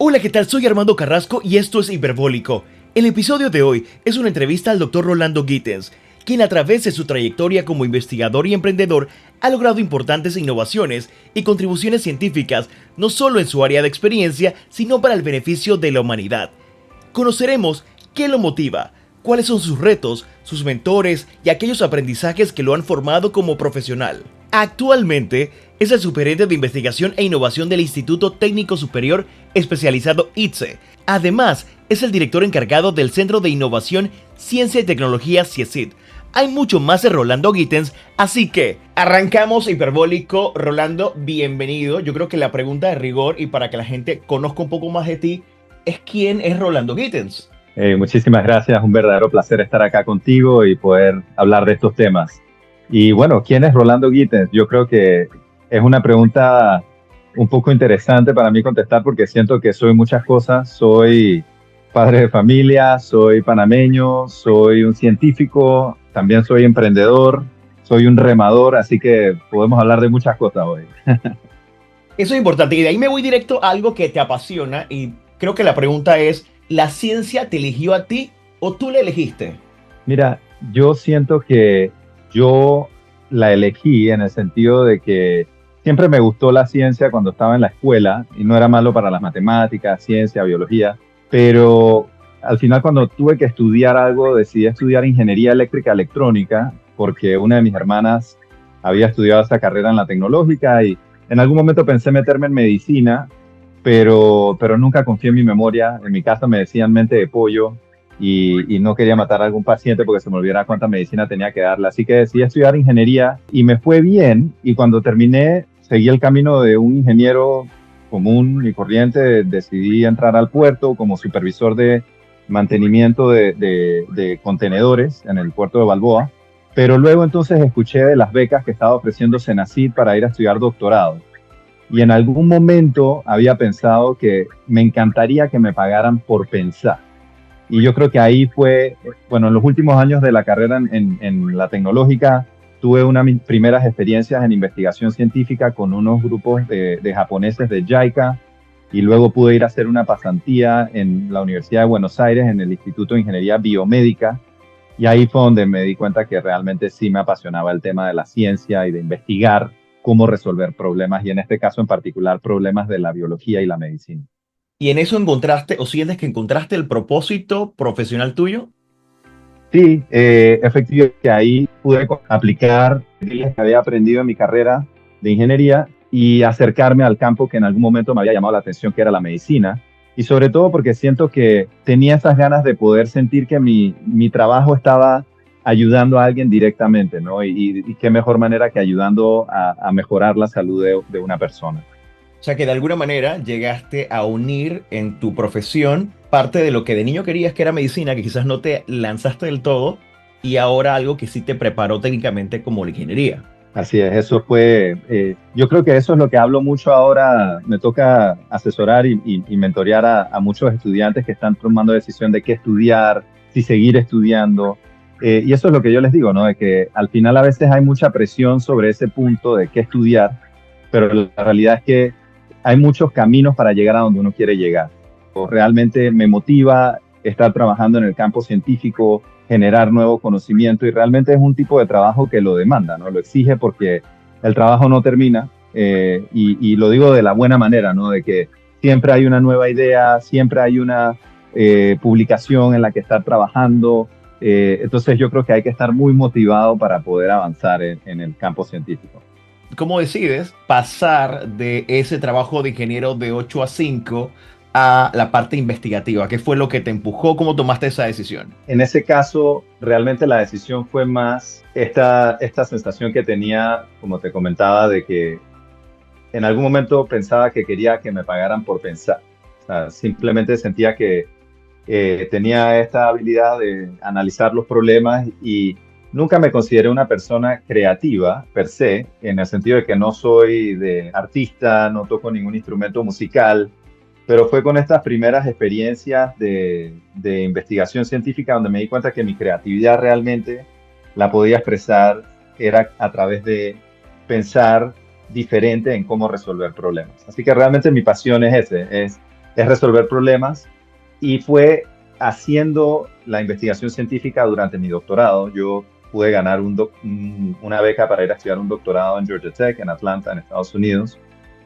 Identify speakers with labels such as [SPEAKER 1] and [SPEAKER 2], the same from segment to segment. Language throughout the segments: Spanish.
[SPEAKER 1] Hola, ¿qué tal? Soy Armando Carrasco y esto es Hiperbólico. El episodio de hoy es una entrevista al Dr. Rolando Gittens, quien a través de su trayectoria como investigador y emprendedor ha logrado importantes innovaciones y contribuciones científicas no solo en su área de experiencia, sino para el beneficio de la humanidad. Conoceremos qué lo motiva, cuáles son sus retos, sus mentores y aquellos aprendizajes que lo han formado como profesional. Actualmente es el superente de investigación e innovación del Instituto Técnico Superior Especializado ITSE. Además, es el director encargado del Centro de Innovación, Ciencia y Tecnología CIECIT. Hay mucho más de Rolando Gittens, así que arrancamos Hiperbólico. Rolando, bienvenido. Yo creo que la pregunta de rigor y para que la gente conozca un poco más de ti es ¿quién es Rolando Gittens?
[SPEAKER 2] Muchísimas gracias, un verdadero placer estar acá contigo y poder hablar de estos temas. Y bueno, ¿quién es Rolando Gittens? Yo creo que es una pregunta un poco interesante para mí contestar porque siento que soy muchas cosas. Soy padre de familia, soy panameño, soy un científico, también soy emprendedor, soy un remador, así que podemos hablar de muchas cosas hoy.
[SPEAKER 1] Eso es importante y de ahí me voy directo a algo que te apasiona y creo que la pregunta es, ¿la ciencia te eligió a ti o tú la elegiste?
[SPEAKER 2] Mira, yo siento que yo la elegí en el sentido de que siempre me gustó la ciencia cuando estaba en la escuela y no era malo para las matemáticas, ciencia, biología, pero al final cuando tuve que estudiar algo decidí estudiar ingeniería eléctrica electrónica porque una de mis hermanas había estudiado esa carrera en la tecnológica y en algún momento pensé meterme en medicina, pero nunca confié en mi memoria. En mi casa me decían mente de pollo y no quería matar a algún paciente porque se me olvidara cuánta medicina tenía que darle. Así que decidí estudiar ingeniería y me fue bien. Y cuando terminé, seguí el camino de un ingeniero común y corriente. Decidí entrar al puerto como supervisor de mantenimiento de contenedores en el puerto de Balboa. Pero luego entonces escuché de las becas que estaba ofreciendo Senacid para ir a estudiar doctorado. Y en algún momento había pensado que me encantaría que me pagaran por pensar. Y yo creo que ahí fue, bueno, en los últimos años de la carrera en la tecnológica, tuve una de mis primeras experiencias en investigación científica con unos grupos de japoneses de JICA y luego pude ir a hacer una pasantía en la Universidad de Buenos Aires, en el Instituto de Ingeniería Biomédica. Y ahí fue donde me di cuenta que realmente sí me apasionaba el tema de la ciencia y de investigar cómo resolver problemas, y en este caso en particular problemas de la biología y la medicina.
[SPEAKER 1] ¿Y en eso encontraste o sientes que encontraste el propósito profesional tuyo?
[SPEAKER 2] Sí, efectivamente ahí pude aplicar lo que había aprendido en mi carrera de ingeniería y acercarme al campo que en algún momento me había llamado la atención, que era la medicina. Y sobre todo porque siento que tenía esas ganas de poder sentir que mi trabajo estaba ayudando a alguien directamente, ¿no? Y qué mejor manera que ayudando a mejorar la salud de una persona.
[SPEAKER 1] O sea que de alguna manera llegaste a unir en tu profesión parte de lo que de niño querías que era medicina, que quizás no te lanzaste del todo, y ahora algo que sí te preparó técnicamente como la ingeniería.
[SPEAKER 2] Así es, eso fue, yo creo que eso es lo que hablo mucho ahora. Me toca asesorar y mentorear a muchos estudiantes que están tomando decisión de qué estudiar, si seguir estudiando. Y eso es lo que yo les digo, ¿no? De que al final a veces hay mucha presión sobre ese punto de qué estudiar, pero la realidad es que hay muchos caminos para llegar a donde uno quiere llegar. Realmente me motiva estar trabajando en el campo científico, generar nuevo conocimiento, y realmente es un tipo de trabajo que lo demanda, ¿no? Lo exige porque el trabajo no termina, y lo digo de la buena manera, ¿no? De que siempre hay una nueva idea, siempre hay una publicación en la que estar trabajando. Entonces yo creo que hay que estar muy motivado para poder avanzar en el campo científico.
[SPEAKER 1] ¿Cómo decides pasar de ese trabajo de ingeniero de 8 a 5 a la parte investigativa? ¿Qué fue lo que te empujó? ¿Cómo tomaste esa decisión?
[SPEAKER 2] En ese caso, realmente la decisión fue más esta sensación que tenía, como te comentaba, de que en algún momento pensaba que quería que me pagaran por pensar. O sea, simplemente sentía que tenía esta habilidad de analizar los problemas y nunca me consideré una persona creativa per se, en el sentido de que no soy de artista, no toco ningún instrumento musical, pero fue con estas primeras experiencias de investigación científica donde me di cuenta que mi creatividad realmente la podía expresar era a través de pensar diferente en cómo resolver problemas. Así que realmente mi pasión es ese, es es resolver problemas y fue haciendo la investigación científica durante mi doctorado. Yo pude ganar una beca para ir a estudiar un doctorado en Georgia Tech, en Atlanta, en Estados Unidos,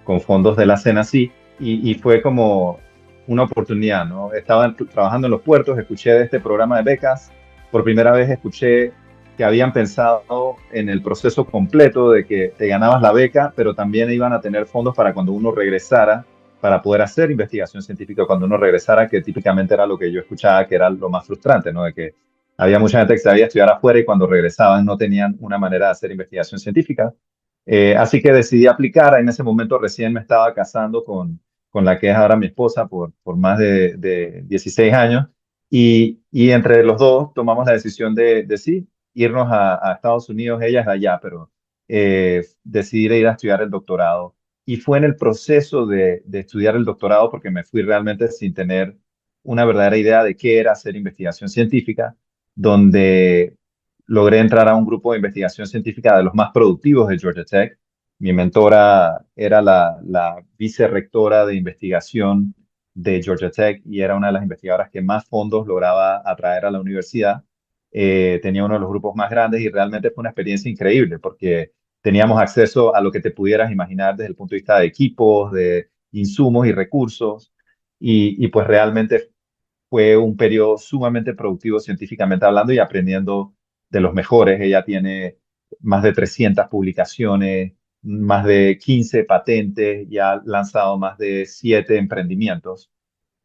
[SPEAKER 2] con fondos de la CENACI, y fue como una oportunidad, ¿no? Estaba trabajando en los puertos, escuché de este programa de becas, por primera vez escuché que habían pensado en el proceso completo de que te ganabas la beca, pero también iban a tener fondos para cuando uno regresara, para poder hacer investigación científica cuando uno regresara, que típicamente era lo que yo escuchaba, que era lo más frustrante, ¿no? De que había mucha gente que sabía estudiar afuera y cuando regresaban no tenían una manera de hacer investigación científica. Así que decidí aplicar. En ese momento recién me estaba casando con la que es ahora mi esposa por más de 16 años. Y entre los dos tomamos la decisión de sí, irnos a Estados Unidos. Ella es de allá, pero decidí ir a estudiar el doctorado. Y fue en el proceso de estudiar el doctorado, porque me fui realmente sin tener una verdadera idea de qué era hacer investigación científica, donde logré entrar a un grupo de investigación científica de los más productivos de Georgia Tech. Mi mentora era la vicerrectora de investigación de Georgia Tech y era una de las investigadoras que más fondos lograba atraer a la universidad. Tenía uno de los grupos más grandes y realmente fue una experiencia increíble porque teníamos acceso a lo que te pudieras imaginar desde el punto de vista de equipos, de insumos y recursos. Y pues realmente fue un periodo sumamente productivo científicamente hablando y aprendiendo de los mejores. Ella tiene más de 300 publicaciones, más de 15 patentes y ha lanzado más de 7 emprendimientos.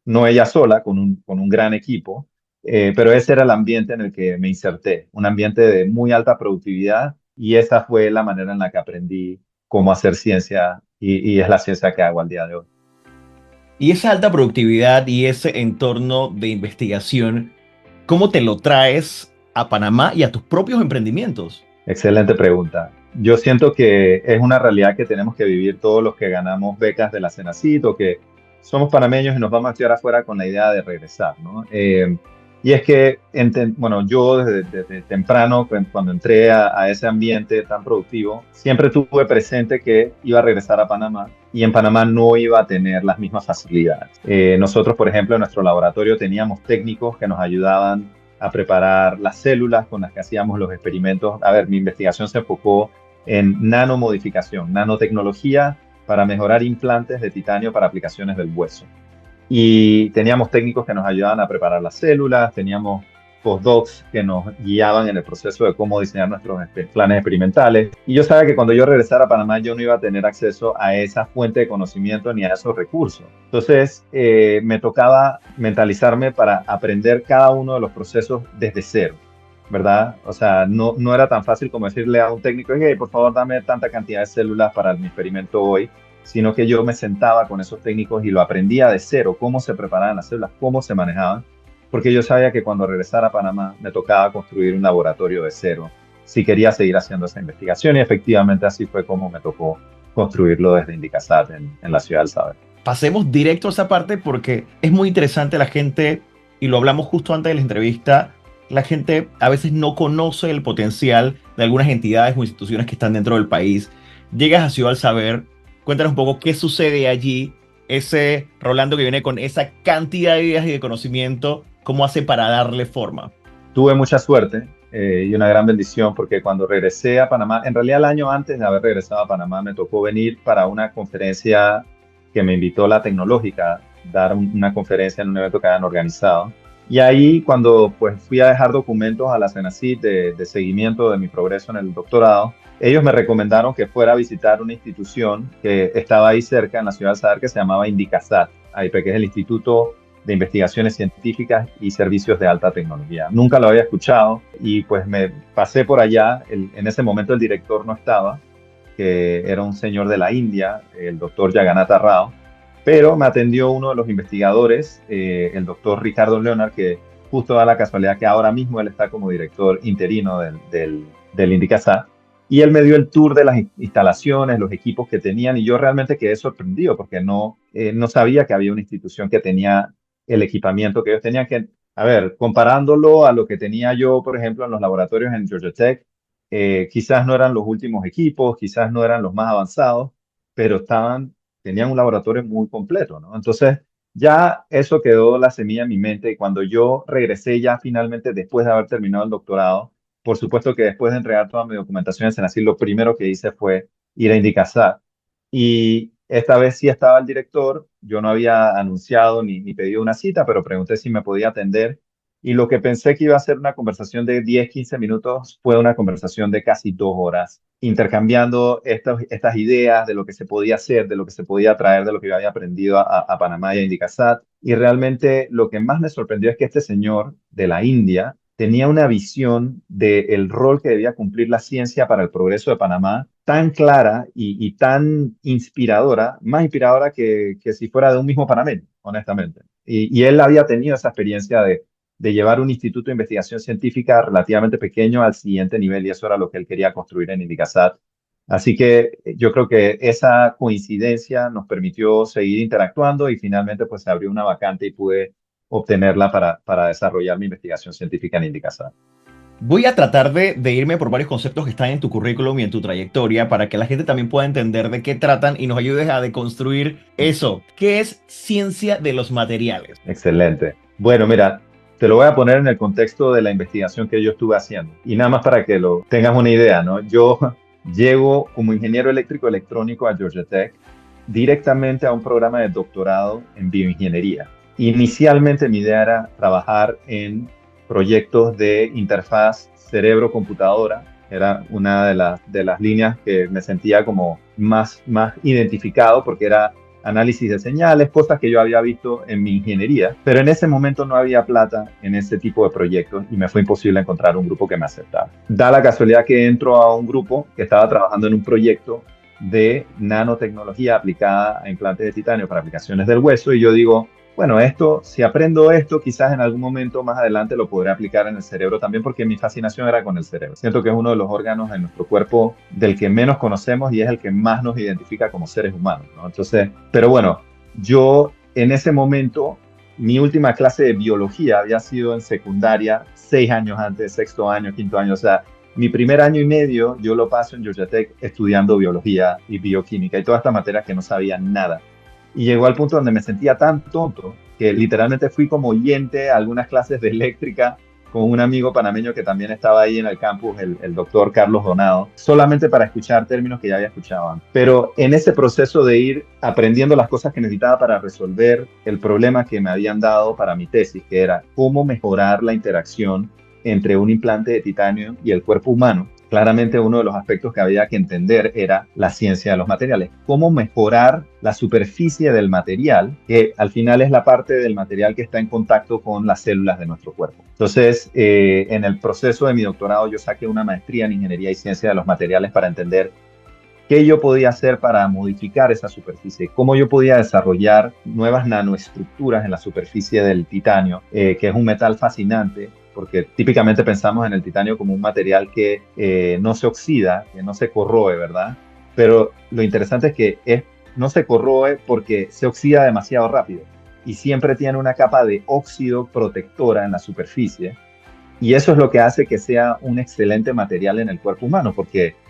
[SPEAKER 2] No ella sola, con un gran equipo, pero ese era el ambiente en el que me inserté, un ambiente de muy alta productividad y esa fue la manera en la que aprendí cómo hacer ciencia y es la ciencia que hago al día de hoy.
[SPEAKER 1] Y esa alta productividad y ese entorno de investigación, ¿cómo te lo traes a Panamá y a tus propios emprendimientos?
[SPEAKER 2] Excelente pregunta. Yo siento que es una realidad que tenemos que vivir todos los que ganamos becas de la Senacit o que somos panameños y nos vamos a estudiar afuera con la idea de regresar, ¿no? Y es que, bueno, yo desde temprano, cuando entré a ese ambiente tan productivo, siempre tuve presente que iba a regresar a Panamá y en Panamá no iba a tener las mismas facilidades. Nosotros, por ejemplo, en nuestro laboratorio teníamos técnicos que nos ayudaban a preparar las células con las que hacíamos los experimentos. A ver, mi investigación se enfocó en nanomodificación, nanotecnología para mejorar implantes de titanio para aplicaciones del hueso. Y teníamos técnicos que nos ayudaban a preparar las células, teníamos postdocs que nos guiaban en el proceso de cómo diseñar nuestros planes experimentales. Y yo sabía que cuando yo regresara a Panamá yo no iba a tener acceso a esa fuente de conocimiento ni a esos recursos. Entonces me tocaba mentalizarme para aprender cada uno de los procesos desde cero, ¿verdad? O sea, no era tan fácil como decirle a un técnico, hey, por favor, dame tanta cantidad de células para mi experimento hoy, sino que yo me sentaba con esos técnicos y lo aprendía de cero, cómo se preparaban las células, cómo se manejaban, porque yo sabía que cuando regresara a Panamá me tocaba construir un laboratorio de cero si quería seguir haciendo esa investigación y efectivamente así fue como me tocó construirlo desde Indicasat en la ciudad del Saber.
[SPEAKER 1] Pasemos directo a esa parte porque es muy interesante la gente, y lo hablamos justo antes de la entrevista, la gente a veces no conoce el potencial de algunas entidades o instituciones que están dentro del país. Llegas a Ciudad del Saber, cuéntanos un poco qué sucede allí, ese Rolando que viene con esa cantidad de ideas y de conocimiento, cómo hace para darle forma.
[SPEAKER 2] Tuve mucha suerte y una gran bendición porque cuando regresé a Panamá, en realidad el año antes de haber regresado a Panamá, me tocó venir para una conferencia que me invitó la Tecnológica, dar una conferencia en un evento que habían organizado. Y ahí cuando pues fui a dejar documentos a la CENACIT de seguimiento de mi progreso en el doctorado, ellos me recomendaron que fuera a visitar una institución que estaba ahí cerca en la ciudad de Saber que se llamaba Indicasat, ahí que es el Instituto de Investigaciones Científicas y Servicios de Alta Tecnología. Nunca lo había escuchado y pues me pasé por allá. En ese momento el director no estaba, que era un señor de la India, el doctor Jagannath Rao, pero me atendió uno de los investigadores, el doctor Ricardo Leonard, que justo da la casualidad que ahora mismo él está como director interino del Indicasat. Y él me dio el tour de las instalaciones, los equipos que tenían, y yo realmente quedé sorprendido porque no sabía que había una institución que tenía el equipamiento que ellos tenían que, a ver, comparándolo a lo que tenía yo, por ejemplo, en los laboratorios en Georgia Tech, quizás no eran los últimos equipos, quizás no eran los más avanzados, pero tenían un laboratorio muy completo, ¿no? Entonces, Ya eso quedó la semilla en mi mente y cuando yo regresé ya finalmente después de haber terminado el doctorado, por supuesto que después de entregar toda mi documentación en Senacil, lo primero que hice fue ir a Indicasat. Y esta vez sí estaba el director, yo no había anunciado ni pedido una cita, pero pregunté si me podía atender. Y lo que pensé que iba a ser una conversación de 10 15 minutos fue una conversación de casi 2 horas, intercambiando estas ideas de lo que se podía hacer, de lo que se podía traer, de lo que yo había aprendido a Panamá y a Indicasat. Y realmente lo que más me sorprendió es que este señor de la India tenía una visión del rol que debía cumplir la ciencia para el progreso de Panamá tan clara y tan inspiradora, más inspiradora que si fuera de un mismo panameño, honestamente. Y él había tenido esa experiencia de llevar un instituto de investigación científica relativamente pequeño al siguiente nivel y eso era lo que él quería construir en Indicasat. Así que yo creo que esa coincidencia nos permitió seguir interactuando y finalmente pues se abrió una vacante y pude obtenerla para desarrollar mi investigación científica en Indicasat.
[SPEAKER 1] Voy a tratar de irme por varios conceptos que están en tu currículum y en tu trayectoria para que la gente también pueda entender de qué tratan y nos ayudes a deconstruir eso. ¿Qué es ciencia de los materiales?
[SPEAKER 2] Excelente. Bueno, mira, te lo voy a poner en el contexto de la investigación que yo estuve haciendo. Y nada más para que lo tengas una idea, ¿no? Yo llego como ingeniero eléctrico electrónico a Georgia Tech directamente a un programa de doctorado en bioingeniería. Inicialmente mi idea era trabajar en proyectos de interfaz cerebro-computadora. Era una de las líneas que me sentía como más identificado porque era análisis de señales, cosas que yo había visto en mi ingeniería, pero en ese momento no había plata en ese tipo de proyectos y me fue imposible encontrar un grupo que me aceptara. Da la casualidad que entro a un grupo que estaba trabajando en un proyecto de nanotecnología aplicada a implantes de titanio para aplicaciones del hueso y yo digo, bueno, si aprendo esto, quizás en algún momento más adelante lo podré aplicar en el cerebro también, porque mi fascinación era con el cerebro. Siento que es uno de los órganos en nuestro cuerpo del que menos conocemos y es el que más nos identifica como seres humanos, ¿no? Entonces, pero bueno, yo en ese momento, mi última clase de biología había sido en secundaria, 6 años antes, sexto año, quinto año, o sea, mi primer año y medio yo lo paso en Georgia Tech estudiando biología y bioquímica y todas estas materias que no sabía nada. Y llegó al punto donde me sentía tan tonto que literalmente fui como oyente a algunas clases de eléctrica con un amigo panameño que también estaba ahí en el campus, el doctor Carlos Donado, solamente para escuchar términos que ya había escuchado antes. Pero en ese proceso de ir aprendiendo las cosas que necesitaba para resolver el problema que me habían dado para mi tesis, que era cómo mejorar la interacción entre un implante de titanio y el cuerpo humano, claramente uno de los aspectos que había que entender era la ciencia de los materiales. Cómo mejorar la superficie del material, que al final es la parte del material que está en contacto con las células de nuestro cuerpo. Entonces, en el proceso de mi doctorado yo saqué una maestría en ingeniería y ciencia de los materiales para entender qué yo podía hacer para modificar esa superficie, cómo yo podía desarrollar nuevas nanoestructuras en la superficie del titanio, que es un metal fascinante, porque típicamente pensamos en el titanio como un material que no se oxida, que no se corroe, ¿verdad? Pero lo interesante es que no se corroe porque se oxida demasiado rápido y siempre tiene una capa de óxido protectora en la superficie y eso es lo que hace que sea un excelente material en el cuerpo humano,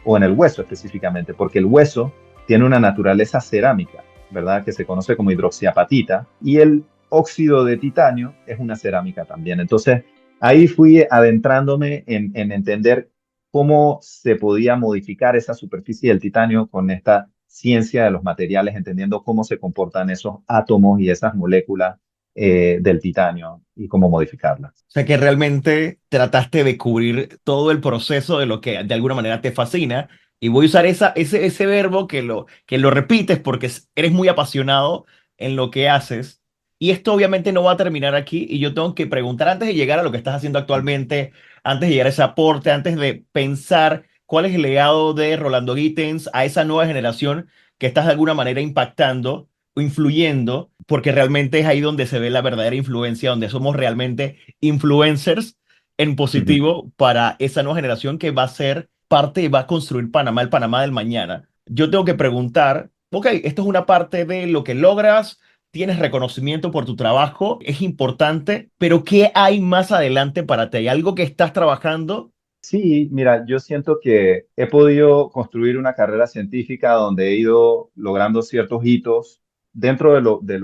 [SPEAKER 2] o en el hueso específicamente, porque el hueso tiene una naturaleza cerámica, ¿verdad? Que se conoce como hidroxiapatita, y el óxido de titanio es una cerámica también. Entonces, ahí fui adentrándome en entender cómo se podía modificar esa superficie del titanio con esta ciencia de los materiales, entendiendo cómo se comportan esos átomos y esas moléculas del titanio y cómo modificarlas.
[SPEAKER 1] O sea que realmente trataste de cubrir todo el proceso de lo que de alguna manera te fascina. Y voy a usar ese verbo que lo repites porque eres muy apasionado en lo que haces. Y esto obviamente no va a terminar aquí. Y yo tengo que preguntar antes de llegar a lo que estás haciendo actualmente, antes de llegar a ese aporte, antes de pensar cuál es el legado de Rolando Gittens a esa nueva generación que estás de alguna manera impactando o influyendo, porque realmente es ahí donde se ve la verdadera influencia, donde somos realmente influencers en positivo para esa nueva generación que va a ser parte y va a construir Panamá, el Panamá del mañana. Yo tengo que preguntar, ok, esto es una parte de lo que logras, tienes reconocimiento por tu trabajo, es importante, pero ¿qué hay más adelante para ti? ¿Hay algo que estás trabajando?
[SPEAKER 2] Sí, mira, yo siento que he podido construir una carrera científica donde he ido logrando ciertos hitos dentro de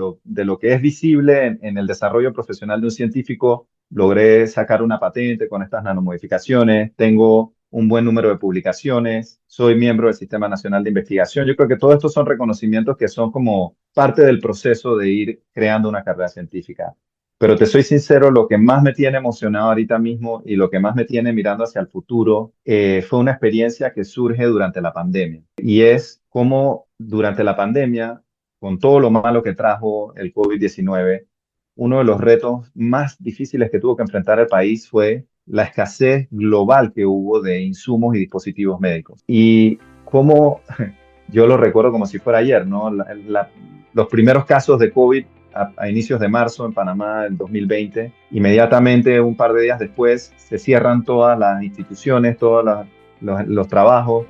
[SPEAKER 2] lo que es visible en el desarrollo profesional de un científico, logré sacar una patente con estas nanomodificaciones, tengo un buen número de publicaciones, soy miembro del Sistema Nacional de Investigación. Yo creo que todos estos son reconocimientos que son como parte del proceso de ir creando una carrera científica. Pero te soy sincero, lo que más me tiene emocionado ahorita mismo y lo que más me tiene mirando hacia el futuro fue una experiencia que surge durante la pandemia. Y es cómo durante la pandemia, con todo lo malo que trajo el COVID-19, uno de los retos más difíciles que tuvo que enfrentar el país fue la escasez global que hubo de insumos y dispositivos médicos. Y cómo yo lo recuerdo como si fuera ayer, ¿no? Los primeros casos de COVID a inicios de marzo en Panamá en 2020, inmediatamente un par de días después se cierran todas las instituciones, todos los trabajos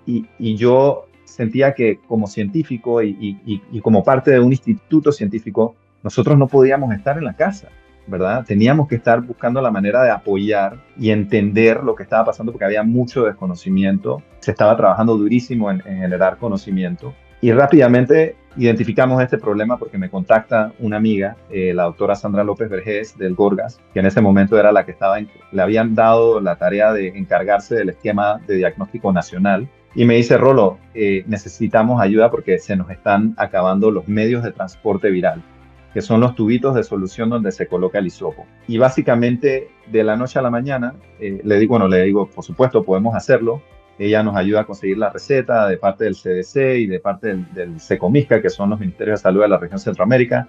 [SPEAKER 2] y yo sentía que como científico y como parte de un instituto científico, nosotros no podíamos estar en la casa, ¿verdad? Teníamos que estar buscando la manera de apoyar y entender lo que estaba pasando porque había mucho desconocimiento. Se estaba trabajando durísimo en generar conocimiento. Y rápidamente identificamos este problema porque me contacta una amiga, la doctora Sandra López Vergés del Gorgas, que en ese momento era la que le habían dado la tarea de encargarse del esquema de diagnóstico nacional. Y me dice, Rolo, necesitamos ayuda porque se nos están acabando los medios de transporte viral, que son los tubitos de solución donde se coloca el hisopo. Y básicamente de la noche a la mañana, le digo, por supuesto, podemos hacerlo. Ella nos ayuda a conseguir la receta de parte del CDC y de parte del SECOMISCA, que son los Ministerios de Salud de la región Centroamérica.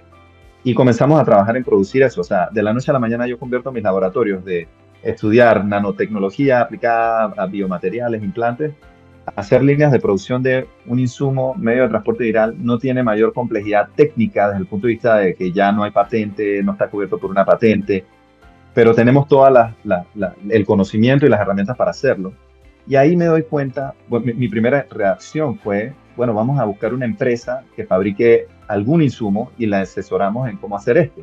[SPEAKER 2] Y comenzamos a trabajar en producir eso. O sea, de la noche a la mañana yo convierto mis laboratorios de estudiar nanotecnología aplicada a biomateriales, implantes, hacer líneas de producción de un insumo, medio de transporte viral, no tiene mayor complejidad técnica desde el punto de vista de que ya no hay patente, no está cubierto por una patente, pero tenemos todo el conocimiento y las herramientas para hacerlo. Y ahí me doy cuenta, bueno, mi primera reacción fue, bueno, vamos a buscar una empresa que fabrique algún insumo y la asesoramos en cómo hacer esto.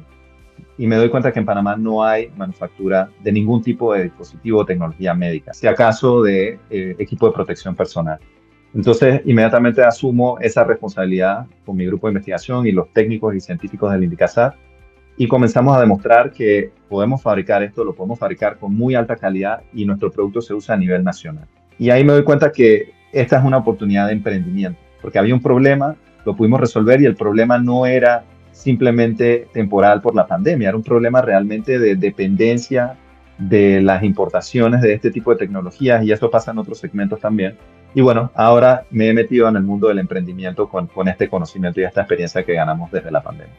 [SPEAKER 2] Y me doy cuenta que en Panamá no hay manufactura de ningún tipo de dispositivo o tecnología médica, si acaso de equipo de protección personal. Entonces, inmediatamente asumo esa responsabilidad con mi grupo de investigación y los técnicos y científicos del INDICASAT y comenzamos a demostrar que podemos fabricar esto, lo podemos fabricar con muy alta calidad y nuestro producto se usa a nivel nacional. Y ahí me doy cuenta que esta es una oportunidad de emprendimiento, porque había un problema, lo pudimos resolver y el problema no era simplemente temporal por la pandemia, era un problema realmente de dependencia de las importaciones de este tipo de tecnologías y eso pasa en otros segmentos también. Y bueno, ahora me he metido en el mundo del emprendimiento con este conocimiento y esta experiencia que ganamos desde la pandemia.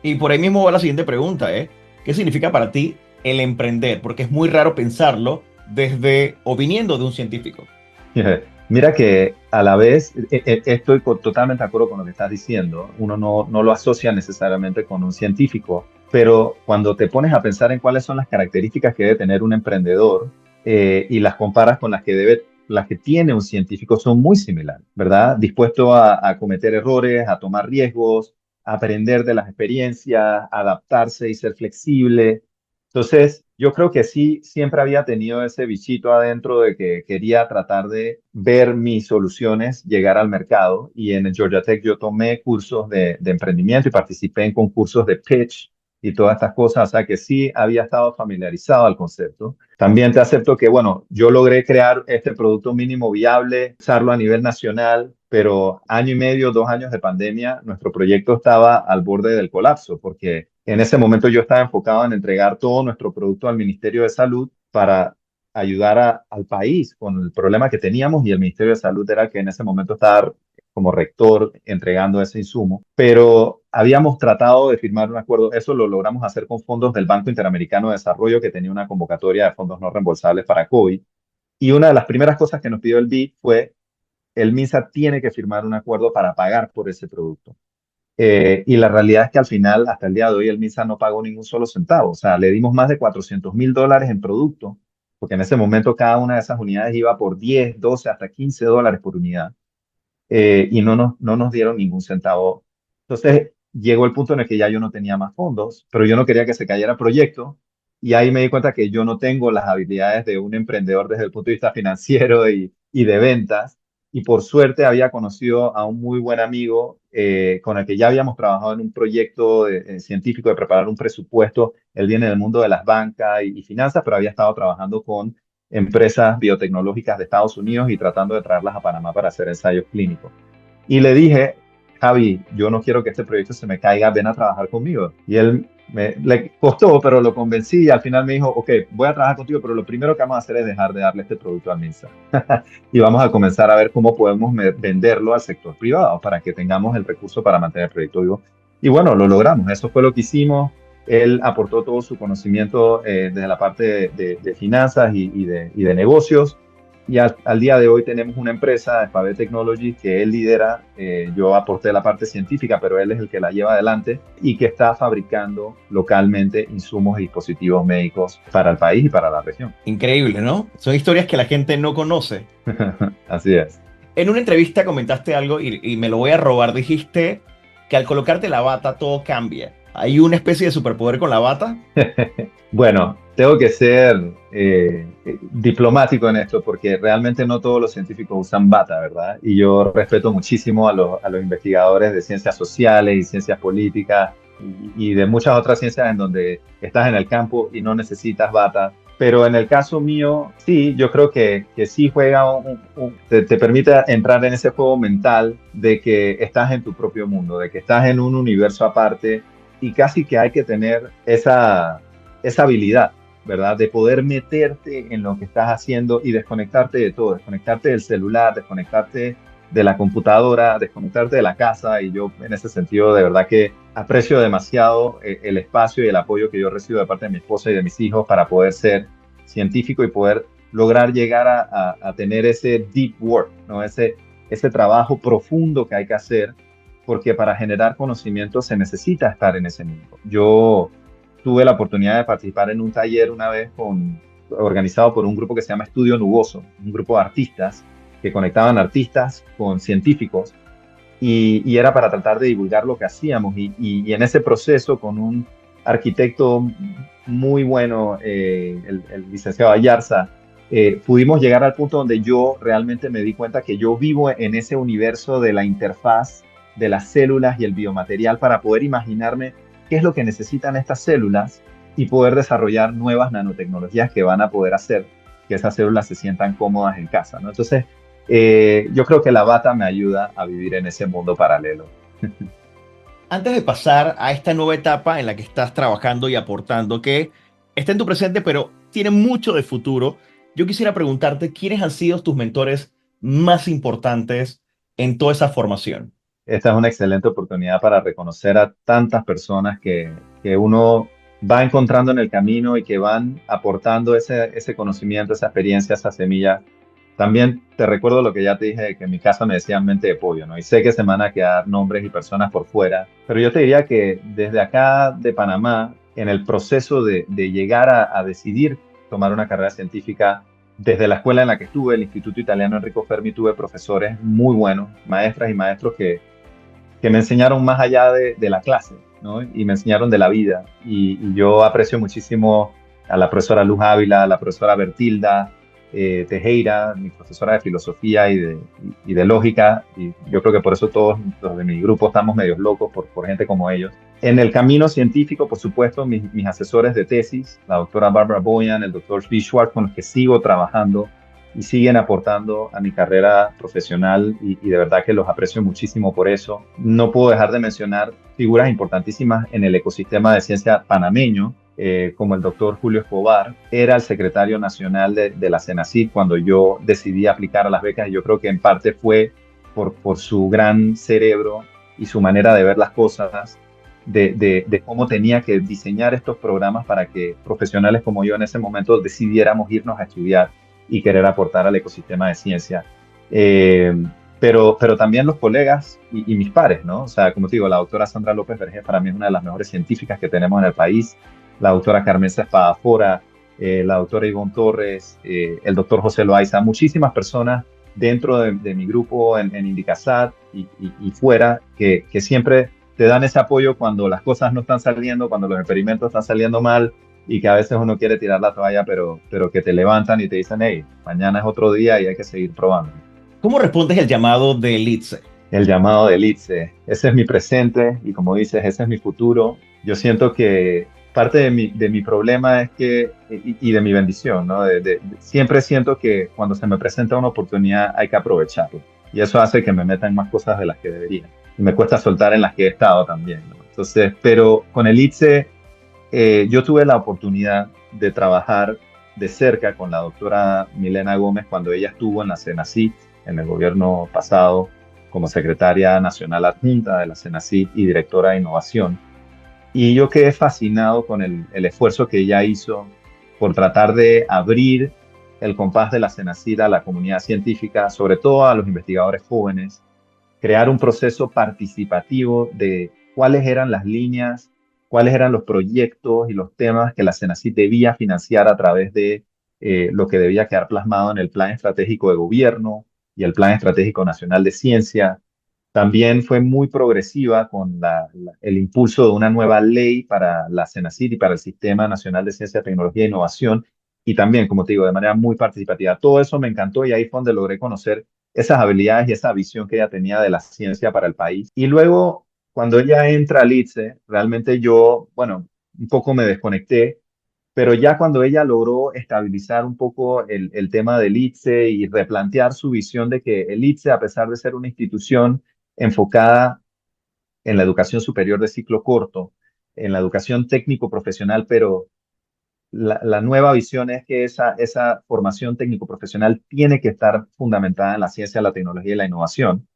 [SPEAKER 1] Y por ahí mismo va la siguiente pregunta, ¿eh? ¿Qué significa para ti el emprender? Porque es muy raro pensarlo desde o viniendo de un científico.
[SPEAKER 2] Mira que a la vez estoy totalmente de acuerdo con lo que estás diciendo. Uno no lo asocia necesariamente con un científico, pero cuando te pones a pensar en cuáles son las características que debe tener un emprendedor y las comparas con las que tiene un científico, son muy similares, ¿verdad? Dispuesto a cometer errores, a tomar riesgos, a aprender de las experiencias, adaptarse y ser flexible. Entonces, yo creo que sí, siempre había tenido ese bichito adentro de que quería tratar de ver mis soluciones llegar al mercado. Y en el Georgia Tech yo tomé cursos de emprendimiento y participé en concursos de pitch y todas estas cosas. O sea que sí había estado familiarizado al concepto. También te acepto que, bueno, yo logré crear este producto mínimo viable, usarlo a nivel nacional, pero año y medio, 2 años de pandemia, nuestro proyecto estaba al borde del colapso porque en ese momento yo estaba enfocado en entregar todo nuestro producto al Ministerio de Salud para ayudar al país con el problema que teníamos y el Ministerio de Salud era que en ese momento estaba como rector entregando ese insumo, pero habíamos tratado de firmar un acuerdo, eso lo logramos hacer con fondos del Banco Interamericano de Desarrollo que tenía una convocatoria de fondos no reembolsables para COVID y una de las primeras cosas que nos pidió el BID fue el MINSA tiene que firmar un acuerdo para pagar por ese producto. Y la realidad es que al final, hasta el día de hoy, el MISA no pagó ningún solo centavo. O sea, le dimos más de $400,000 en producto, porque en ese momento cada una de esas unidades iba por 10, 12, hasta $15 por unidad. Y no nos dieron ningún centavo. Entonces, llegó el punto en el que ya yo no tenía más fondos, pero yo no quería que se cayera el proyecto. Y ahí me di cuenta que yo no tengo las habilidades de un emprendedor desde el punto de vista financiero y de ventas. y por suerte había conocido a un muy buen amigo con el que ya habíamos trabajado en un proyecto científico de preparar un presupuesto. Él viene del mundo de las bancas y finanzas, pero había estado trabajando con empresas biotecnológicas de Estados Unidos y tratando de traerlas a Panamá para hacer ensayos clínicos. Y le dije, Javi, yo no quiero que este proyecto se me caiga, ven a trabajar conmigo. Y él le costó, pero lo convencí y al final me dijo, ok, voy a trabajar contigo, pero lo primero que vamos a hacer es dejar de darle este producto al MINSA. Y vamos a comenzar a ver cómo podemos venderlo al sector privado para que tengamos el recurso para mantener el proyecto vivo. Y bueno, lo logramos, eso fue lo que hicimos. Él aportó todo su conocimiento desde la parte de finanzas y de negocios. Y al día de hoy tenemos una empresa, Alphabet Technologies, que él lidera. Yo aporté la parte científica, pero él es el que la lleva adelante y que está fabricando localmente insumos y dispositivos médicos para el país y para la región.
[SPEAKER 1] Increíble, ¿no? Son historias que la gente no conoce.
[SPEAKER 2] Así es.
[SPEAKER 1] En una entrevista comentaste algo y me lo voy a robar. Dijiste que al colocarte la bata todo cambia. ¿Hay una especie de superpoder con la bata?
[SPEAKER 2] Bueno, tengo que ser diplomático en esto porque realmente no todos los científicos usan bata, ¿verdad? Y yo respeto muchísimo a los investigadores de ciencias sociales y ciencias políticas y de muchas otras ciencias en donde estás en el campo y no necesitas bata. Pero en el caso mío, sí, yo creo que sí juega, te permite entrar en ese juego mental de que estás en tu propio mundo, de que estás en un universo aparte y casi que hay que tener esa habilidad, ¿verdad? De poder meterte en lo que estás haciendo y desconectarte de todo, desconectarte del celular, desconectarte de la computadora, desconectarte de la casa. Y yo en ese sentido de verdad que aprecio demasiado el espacio y el apoyo que yo recibo de parte de mi esposa y de mis hijos para poder ser científico y poder lograr llegar a tener ese deep work, ¿no? Ese trabajo profundo que hay que hacer, porque para generar conocimiento se necesita estar en ese mundo. Yo tuve la oportunidad de participar en un taller una vez organizado por un grupo que se llama Estudio Nuboso, un grupo de artistas que conectaban artistas con científicos y era para tratar de divulgar lo que hacíamos y en ese proceso con un arquitecto muy bueno, el licenciado Ayarza, pudimos llegar al punto donde yo realmente me di cuenta que yo vivo en ese universo de la interfaz de las células y el biomaterial para poder imaginarme qué es lo que necesitan estas células y poder desarrollar nuevas nanotecnologías que van a poder hacer que esas células se sientan cómodas en casa, ¿no? Entonces, yo creo que la bata me ayuda a vivir en ese mundo paralelo.
[SPEAKER 1] Antes de pasar a esta nueva etapa en la que estás trabajando y aportando, que está en tu presente, pero tiene mucho de futuro, yo quisiera preguntarte quiénes han sido tus mentores más importantes en toda esa formación.
[SPEAKER 2] Esta es una excelente oportunidad para reconocer a tantas personas que uno va encontrando en el camino y que van aportando ese conocimiento, esa experiencia, esa semilla. También te recuerdo lo que ya te dije, de que en mi casa me decían mente de pollo, ¿no? Y sé que se me van a quedar nombres y personas por fuera, pero yo te diría que desde acá de Panamá, en el proceso de llegar a decidir tomar una carrera científica, desde la escuela en la que estuve, el Instituto Italiano Enrico Fermi, tuve profesores muy buenos, maestras y maestros que me enseñaron más allá de la clase, ¿no? Y me enseñaron de la vida. Y yo aprecio muchísimo a la profesora Luz Ávila, a la profesora Bertilda Tejera, mi profesora de filosofía y de lógica. Y yo creo que por eso todos los de mi grupo estamos medios locos por gente como ellos. En el camino científico, por supuesto, mis asesores de tesis, la doctora Barbara Boyan, el doctor Steve Schwartz, con los que sigo trabajando y siguen aportando a mi carrera profesional y de verdad que los aprecio muchísimo por eso. No puedo dejar de mencionar figuras importantísimas en el ecosistema de ciencia panameño, como el doctor Julio Escobar. Era el secretario nacional de la CENACYT cuando yo decidí aplicar a las becas y yo creo que en parte fue por su gran cerebro y su manera de ver las cosas, de cómo tenía que diseñar estos programas para que profesionales como yo en ese momento decidiéramos irnos a estudiar y querer aportar al ecosistema de ciencia. Pero también los colegas y mis pares, ¿no? O sea, como te digo, la doctora Sandra López Vergés para mí es una de las mejores científicas que tenemos en el país, la doctora Carmenza Espadafora, la doctora Ivonne Torres, el doctor José Loaiza, muchísimas personas dentro de mi grupo en Indicasat y fuera que siempre te dan ese apoyo cuando las cosas no están saliendo, cuando los experimentos están saliendo mal, y que a veces uno quiere tirar la toalla, pero que te levantan y te dicen, hey, mañana es otro día y hay que seguir probando.
[SPEAKER 1] ¿Cómo respondes el llamado del ITSE?
[SPEAKER 2] El llamado del ITSE. Ese es mi presente y como dices, ese es mi futuro. Yo siento que parte de mi problema es que, y de mi bendición, ¿no? Siempre siento que cuando se me presenta una oportunidad hay que aprovecharla. Y eso hace que me meta en más cosas de las que debería. Y me cuesta soltar en las que he estado también, ¿no? Entonces, pero con el ITSE, yo tuve la oportunidad de trabajar de cerca con la doctora Milena Gómez cuando ella estuvo en la CENACYT, en el gobierno pasado, como secretaria nacional adjunta de la CENACYT y directora de innovación. Y yo quedé fascinado con el esfuerzo que ella hizo por tratar de abrir el compás de la CENACYT a la comunidad científica, sobre todo a los investigadores jóvenes, crear un proceso participativo de cuáles eran las líneas, cuáles eran los proyectos y los temas que la CENACYT debía financiar a través de lo que debía quedar plasmado en el Plan Estratégico de Gobierno y el Plan Estratégico Nacional de Ciencia. También fue muy progresiva con el impulso de una nueva ley para la CENACYT y para el Sistema Nacional de Ciencia, Tecnología e Innovación. Y también, como te digo, de manera muy participativa. Todo eso me encantó y ahí fue donde logré conocer esas habilidades y esa visión que ella tenía de la ciencia para el país. Y luego, cuando ella entra al ITSE, realmente yo, bueno, un poco me desconecté, pero ya cuando ella logró estabilizar un poco el tema del ITSE y replantear su visión de que el ITSE, a pesar de ser una institución enfocada en la educación superior de ciclo corto, en la educación técnico-profesional, pero la nueva visión es que esa formación técnico-profesional tiene que estar fundamentada en la ciencia, la tecnología y la innovación.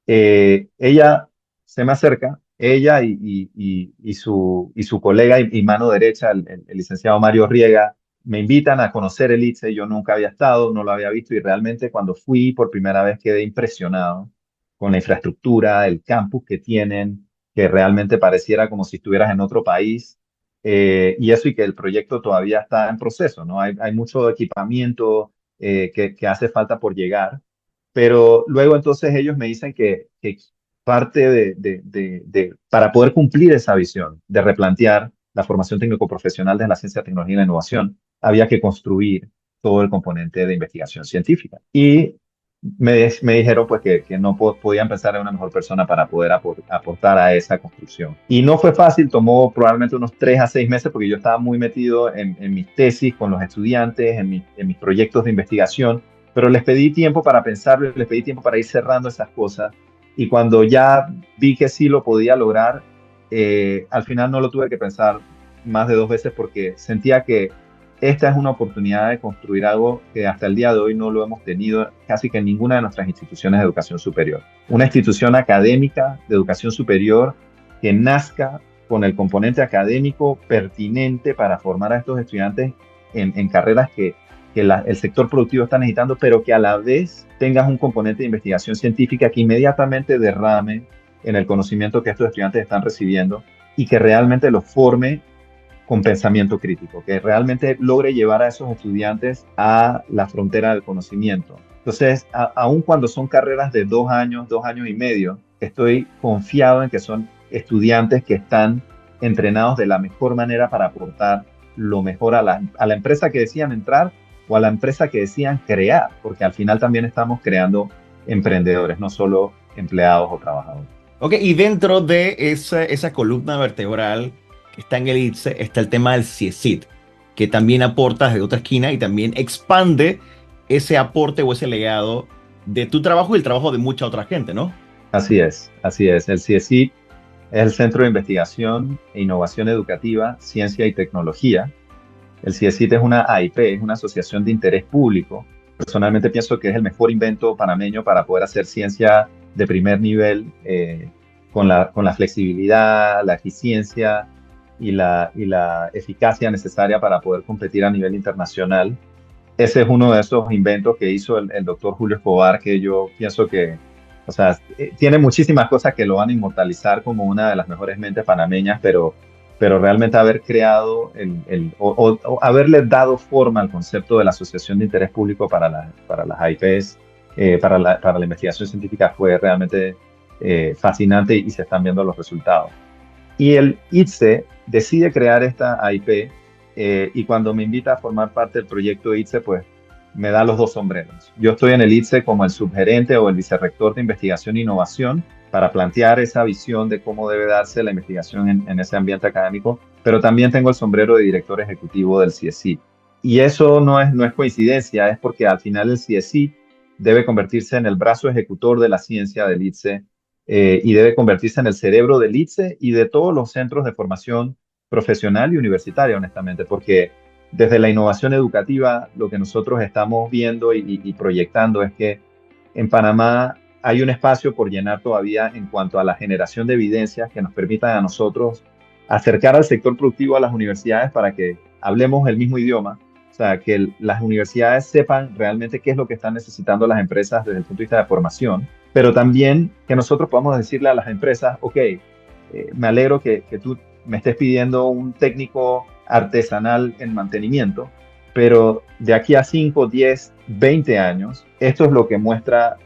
[SPEAKER 2] Ella se me acerca, ella y su colega y mano derecha, el licenciado Mario Riega, me invitan a conocer el ITSE. Yo nunca había estado, no lo había visto y realmente cuando fui por primera vez quedé impresionado con la infraestructura, el campus que tienen, que realmente pareciera como si estuvieras en otro país. Y eso y que el proyecto todavía está en proceso, ¿no? Hay mucho equipamiento que hace falta por llegar, pero luego entonces ellos me dicen que parte para poder cumplir esa visión de replantear la formación técnico-profesional de la ciencia, tecnología y la innovación, había que construir todo el componente de investigación científica. Y me dijeron pues que no podían pensar en una mejor persona para poder aportar a esa construcción. Y no fue fácil, tomó probablemente unos 3 a 6 meses porque yo estaba muy metido en mis tesis con los estudiantes, en mis proyectos de investigación, pero les pedí tiempo para pensarlo, les pedí tiempo para ir cerrando esas cosas. Y cuando ya vi que sí lo podía lograr, al final no lo tuve que pensar más de 2 veces porque sentía que esta es una oportunidad de construir algo que hasta el día de hoy no lo hemos tenido casi que en ninguna de nuestras instituciones de educación superior. Una institución académica de educación superior que nazca con el componente académico pertinente para formar a estos estudiantes en carreras que el sector productivo está necesitando, pero que a la vez tengas un componente de investigación científica que inmediatamente derrame en el conocimiento que estos estudiantes están recibiendo y que realmente los forme con pensamiento crítico, que realmente logre llevar a esos estudiantes a la frontera del conocimiento. Entonces, aun cuando son carreras de 2 años, 2 años y medio, estoy confiado en que son estudiantes que están entrenados de la mejor manera para aportar lo mejor a la empresa que decían entrar o a la empresa que decían crear, porque al final también estamos creando emprendedores, no solo empleados o trabajadores.
[SPEAKER 1] Ok, y dentro de esa columna vertebral que está en el ITSE está el tema del CIECIT, que también aporta desde otra esquina y también expande ese aporte o ese legado de tu trabajo y el trabajo de mucha otra gente, ¿no?
[SPEAKER 2] Así es, así es. El CIECIT es el Centro de Investigación e Innovación Educativa, Ciencia y Tecnología. El CIECIT es una AIP, es una asociación de interés público. Personalmente pienso que es el mejor invento panameño para poder hacer ciencia de primer nivel, con la flexibilidad, la eficiencia y la eficacia necesaria para poder competir a nivel internacional. Ese es uno de esos inventos que hizo el doctor Julio Escobar, que yo pienso que, o sea, tiene muchísimas cosas que lo van a inmortalizar como una de las mejores mentes panameñas, pero realmente haber creado o haberle dado forma al concepto de la Asociación de Interés Público para las AIPs, para la investigación científica fue realmente fascinante y se están viendo los resultados. Y el ITSE decide crear esta AIP y cuando me invita a formar parte del proyecto ITSE, pues me da los dos sombreros. Yo estoy en el ITSE como el subgerente o el vicerrector de investigación e innovación para plantear esa visión de cómo debe darse la investigación en ese ambiente académico, pero también tengo el sombrero de director ejecutivo del CSI. Y eso no es coincidencia, es porque al final el CSI debe convertirse en el brazo ejecutor de la ciencia del ITSE y debe convertirse en el cerebro del ITSE y de todos los centros de formación profesional y universitaria, honestamente, porque desde la innovación educativa lo que nosotros estamos viendo y proyectando es que en Panamá hay un espacio por llenar todavía en cuanto a la generación de evidencias que nos permitan a nosotros acercar al sector productivo a las universidades para que hablemos el mismo idioma, o sea, que las universidades sepan realmente qué es lo que están necesitando las empresas desde el punto de vista de formación, pero también que nosotros podamos decirle a las empresas, ok, me alegro que tú me estés pidiendo un técnico artesanal en mantenimiento, pero de aquí a 5, 10, 20 años, esto es lo que muestra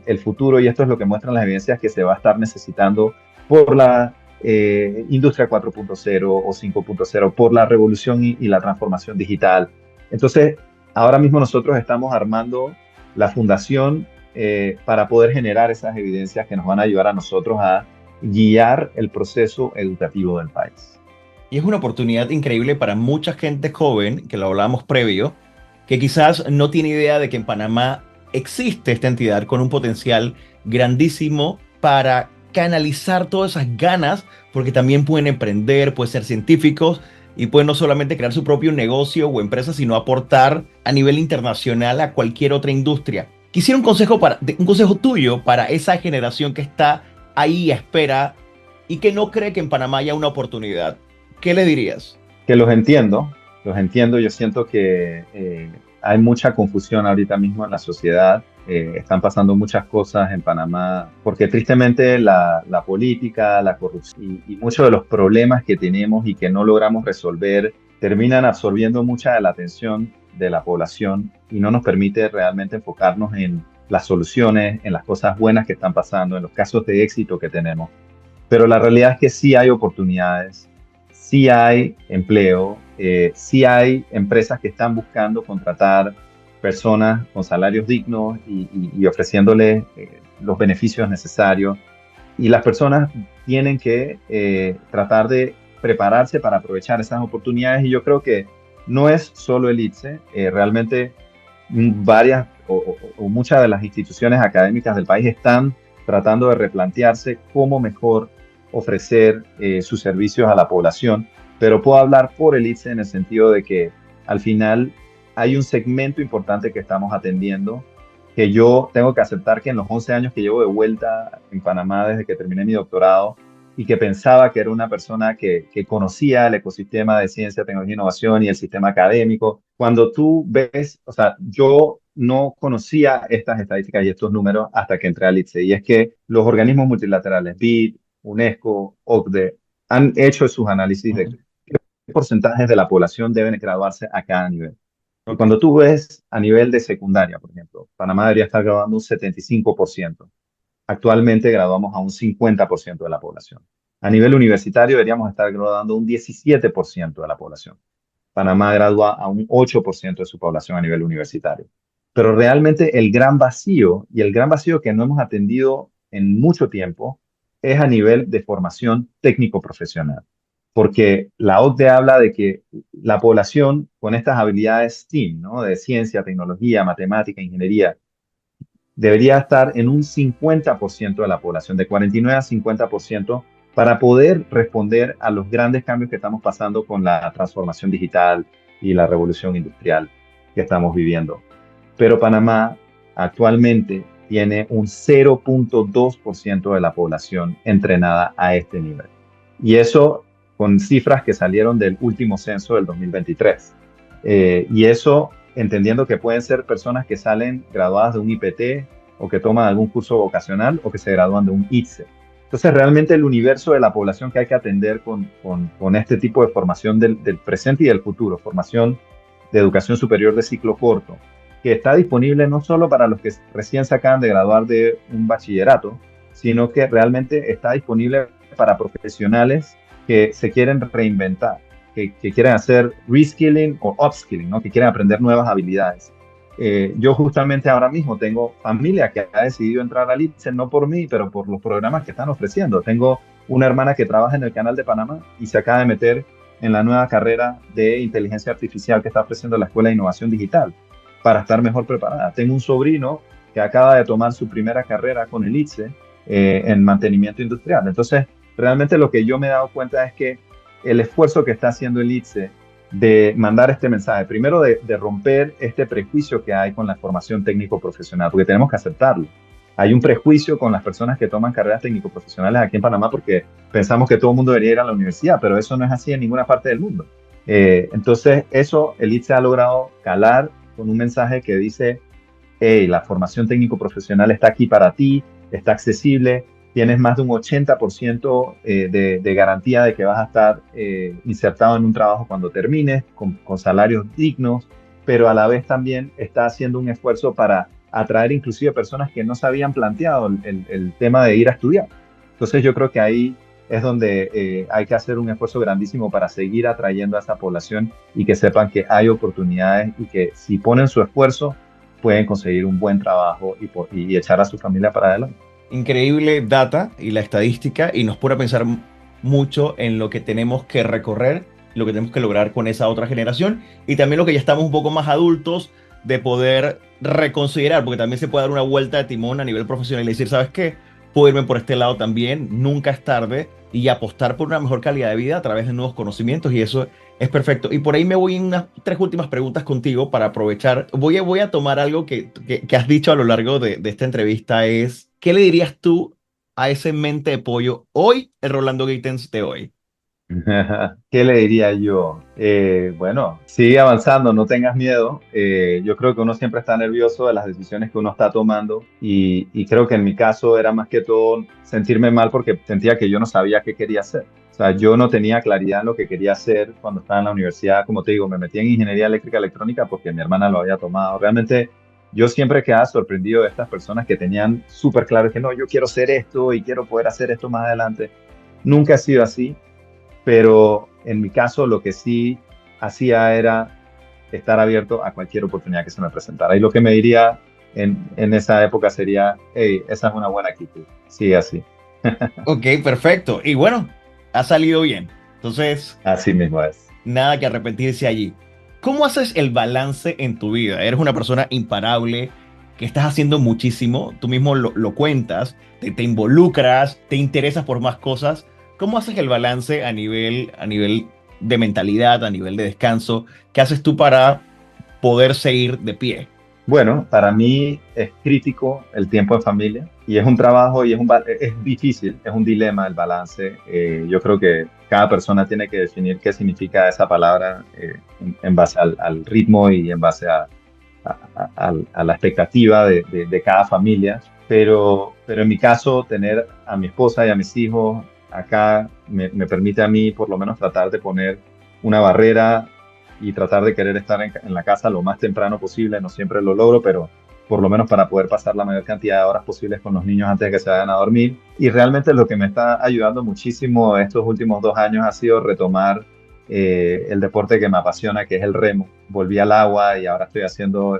[SPEAKER 2] el futuro y esto es lo que muestran las evidencias que se va a estar necesitando por la industria 4.0 o 5.0, por la revolución y la transformación digital. Entonces, ahora mismo nosotros estamos armando la fundación para poder generar esas evidencias que nos van a ayudar a nosotros a guiar el proceso educativo del país.
[SPEAKER 1] Y es una oportunidad increíble para mucha gente joven, que lo hablábamos previo, que quizás no tiene idea de que en Panamá existe esta entidad con un potencial grandísimo para canalizar todas esas ganas, porque también pueden emprender, pueden ser científicos y pueden no solamente crear su propio negocio o empresa, sino aportar a nivel internacional a cualquier otra industria. Quisiera un consejo tuyo para esa generación que está ahí a espera y que no cree que en Panamá haya una oportunidad. ¿Qué le dirías?
[SPEAKER 2] Que los entiendo. Yo siento que hay mucha confusión ahorita mismo en la sociedad. Están pasando muchas cosas en Panamá, porque tristemente la política, la corrupción y muchos de los problemas que tenemos y que no logramos resolver terminan absorbiendo mucha de la atención de la población y no nos permite realmente enfocarnos en las soluciones, en las cosas buenas que están pasando, en los casos de éxito que tenemos. Pero la realidad es que sí hay oportunidades, sí hay empleo, sí hay empresas que están buscando contratar personas con salarios dignos y ofreciéndoles los beneficios necesarios. Y las personas tienen que tratar de prepararse para aprovechar esas oportunidades. Y yo creo que no es solo el ITSE, realmente varias o muchas de las instituciones académicas del país están tratando de replantearse cómo mejor ofrecer sus servicios a la población, pero puedo hablar por el ITSE en el sentido de que al final hay un segmento importante que estamos atendiendo, que yo tengo que aceptar que en los 11 años que llevo de vuelta en Panamá desde que terminé mi doctorado y que pensaba que era una persona que conocía el ecosistema de ciencia, tecnología e innovación y el sistema académico, cuando tú ves, o sea, yo no conocía estas estadísticas y estos números hasta que entré al ITSE, y es que los organismos multilaterales, BID, UNESCO, OCDE, han hecho sus análisis de qué porcentajes de la población deben graduarse a cada nivel. Y cuando tú ves a nivel de secundaria, por ejemplo, Panamá debería estar graduando un 75%. Actualmente graduamos a un 50% de la población. A nivel universitario deberíamos estar graduando un 17% de la población. Panamá gradúa a un 8% de su población a nivel universitario. Pero realmente el gran vacío, y el gran vacío que no hemos atendido en mucho tiempo, es a nivel de formación técnico-profesional. Porque la OCDE habla de que la población con estas habilidades STEAM, ¿no? De ciencia, tecnología, matemática, ingeniería, debería estar en un 50% de la población, de 49 a 50%, para poder responder a los grandes cambios que estamos pasando con la transformación digital y la revolución industrial que estamos viviendo. Pero Panamá actualmente tiene un 0.2% de la población entrenada a este nivel. Y eso con cifras que salieron del último censo del 2023. Y eso entendiendo que pueden ser personas que salen graduadas de un IPT o que toman algún curso vocacional o que se gradúan de un ITSE. Entonces, realmente el universo de la población que hay que atender con este tipo de formación del presente y del futuro, formación de educación superior de ciclo corto, que está disponible no solo para los que recién se acaban de graduar de un bachillerato, sino que realmente está disponible para profesionales que se quieren reinventar, que quieren hacer reskilling o upskilling, ¿no? Que quieren aprender nuevas habilidades. yo justamente ahora mismo tengo familia que ha decidido entrar al ITSE, no por mí, pero por los programas que están ofreciendo. Tengo una hermana que trabaja en el Canal de Panamá y se acaba de meter en la nueva carrera de inteligencia artificial que está ofreciendo la Escuela de Innovación Digital para estar mejor preparada. Tengo un sobrino que acaba de tomar su primera carrera con el ITSE en mantenimiento industrial. Entonces, realmente lo que yo me he dado cuenta es que el esfuerzo que está haciendo el ITSE de mandar este mensaje, primero de romper este prejuicio que hay con la formación técnico-profesional, porque tenemos que aceptarlo. Hay un prejuicio con las personas que toman carreras técnico-profesionales aquí en Panamá porque pensamos que todo el mundo debería ir a la universidad, pero eso no es así en ninguna parte del mundo. Entonces, eso el ITSE ha logrado calar con un mensaje que dice, hey, la formación técnico-profesional está aquí para ti, está accesible, tienes más de un 80% de garantía de que vas a estar insertado en un trabajo cuando termines, con salarios dignos, pero a la vez también está haciendo un esfuerzo para atraer inclusive personas que no se habían planteado el tema de ir a estudiar. Entonces yo creo que ahí es donde hay que hacer un esfuerzo grandísimo para seguir atrayendo a esa población y que sepan que hay oportunidades y que si ponen su esfuerzo pueden conseguir un buen trabajo y echar a su familia para adelante.
[SPEAKER 1] Increíble data y la estadística y nos pone a pensar mucho en lo que tenemos que recorrer, lo que tenemos que lograr con esa otra generación y también lo que ya estamos un poco más adultos de poder reconsiderar, porque también se puede dar una vuelta de timón a nivel profesional y decir, ¿sabes qué? Puedo irme por este lado también, nunca es tarde y apostar por una mejor calidad de vida a través de nuevos conocimientos y eso es perfecto. Y por ahí me voy en unas tres últimas preguntas contigo para aprovechar. Voy a tomar algo que has dicho a lo largo de esta entrevista es, ¿qué le dirías tú a ese mente de pollo hoy, el Rolando Gittens de hoy?
[SPEAKER 2] ¿Qué le diría yo? Bueno, sigue avanzando, no tengas miedo. Yo creo que uno siempre está nervioso de las decisiones que uno está tomando y creo que en mi caso era más que todo sentirme mal porque sentía que yo no sabía qué quería hacer. O sea, yo no tenía claridad en lo que quería hacer cuando estaba en la universidad. Como te digo, me metí en ingeniería eléctrica electrónica porque mi hermana lo había tomado. Realmente yo siempre quedaba sorprendido de estas personas que tenían súper claro que no, yo quiero hacer esto y quiero poder hacer esto más adelante. Nunca ha sido así, pero en mi caso lo que sí hacía era estar abierto a cualquier oportunidad que se me presentara. Y lo que me diría en esa época sería, hey, esa es una buena actitud, sigue así.
[SPEAKER 1] Ok, perfecto. Y bueno, ha salido bien. Entonces,
[SPEAKER 2] Así mismo es.
[SPEAKER 1] nada que arrepentirse allí. ¿Cómo haces el balance en tu vida? Eres una persona imparable, que estás haciendo muchísimo, tú mismo lo cuentas, te involucras, te interesas por más cosas. ¿Cómo haces el balance a nivel de mentalidad, a nivel de descanso? ¿Qué haces tú para poder seguir de pie?
[SPEAKER 2] Bueno, para mí es crítico el tiempo en familia y es un trabajo y es difícil, es un dilema el balance. Yo creo que cada persona tiene que definir qué significa esa palabra en base al ritmo y en base a la expectativa de cada familia. Pero en mi caso, tener a mi esposa y a mis hijos acá me permite a mí por lo menos tratar de poner una barrera y tratar de querer estar en la casa lo más temprano posible. No siempre lo logro, pero por lo menos para poder pasar la mayor cantidad de horas posibles con los niños antes de que se vayan a dormir. Y realmente lo que me está ayudando muchísimo estos últimos 2 años ha sido retomar el deporte que me apasiona, que es el remo. Volví al agua y ahora estoy haciendo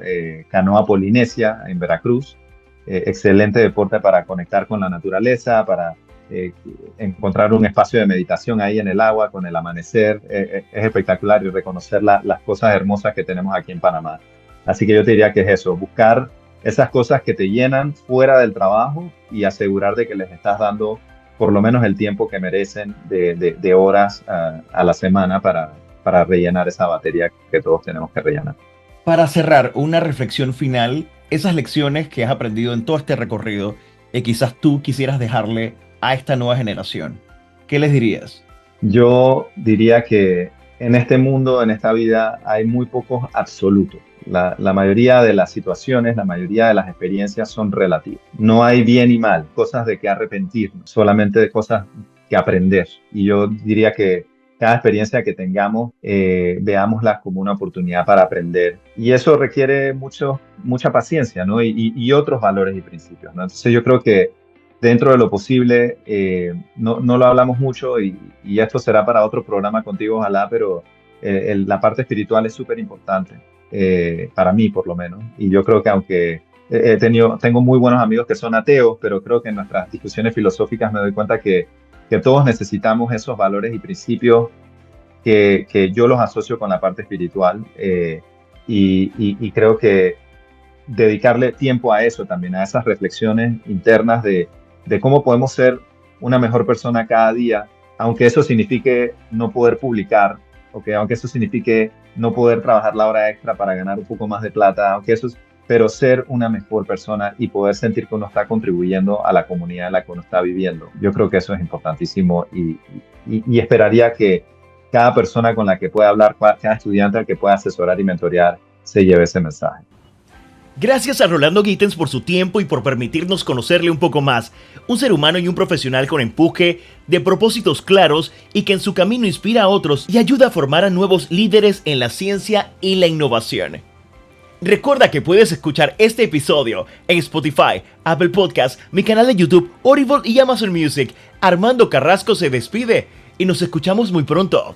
[SPEAKER 2] canoa polinesia en Veracruz. Excelente deporte para conectar con la naturaleza, para eh, encontrar un espacio de meditación ahí en el agua con el amanecer. Es espectacular y reconocer las cosas hermosas que tenemos aquí en Panamá. Así que yo te diría que es eso, buscar esas cosas que te llenan fuera del trabajo y asegurar de que les estás dando por lo menos el tiempo que merecen de horas a la semana para rellenar esa batería que todos tenemos que rellenar.
[SPEAKER 1] Para cerrar, una reflexión final, esas lecciones que has aprendido en todo este recorrido y quizás tú quisieras dejarle a esta nueva generación, ¿qué les dirías?
[SPEAKER 2] Yo diría que en este mundo, en esta vida, hay muy pocos absolutos. La mayoría de las situaciones, la mayoría de las experiencias son relativas. No hay bien y mal, cosas de que arrepentirnos, solamente de cosas que aprender. Y yo diría que cada experiencia que tengamos, veámosla como una oportunidad para aprender. Y eso requiere mucha paciencia, ¿no? Y otros valores y principios, ¿no? Entonces yo creo que dentro de lo posible, no lo hablamos mucho y esto será para otro programa contigo, ojalá, pero la parte espiritual es súper importante. para mí por lo menos. Y yo creo que aunque tengo muy buenos amigos que son ateos, pero creo que en nuestras discusiones filosóficas me doy cuenta que todos necesitamos esos valores y principios que yo los asocio con la parte espiritual, y creo que dedicarle tiempo a eso también, a esas reflexiones internas de cómo podemos ser una mejor persona cada día, aunque eso signifique no poder publicar, aunque eso signifique no poder trabajar la hora extra para ganar un poco más de plata, pero ser una mejor persona y poder sentir que uno está contribuyendo a la comunidad en la que uno está viviendo. Yo creo que eso es importantísimo y esperaría que cada persona con la que pueda hablar, cada estudiante al que pueda asesorar y mentorear, se lleve ese mensaje.
[SPEAKER 1] Gracias a Rolando Gittens por su tiempo y por permitirnos conocerle un poco más. Un ser humano y un profesional con empuje, de propósitos claros y que en su camino inspira a otros y ayuda a formar a nuevos líderes en la ciencia y la innovación. Recuerda que puedes escuchar este episodio en Spotify, Apple Podcasts, mi canal de YouTube, Audible y Amazon Music. Armando Carrasco se despide y nos escuchamos muy pronto.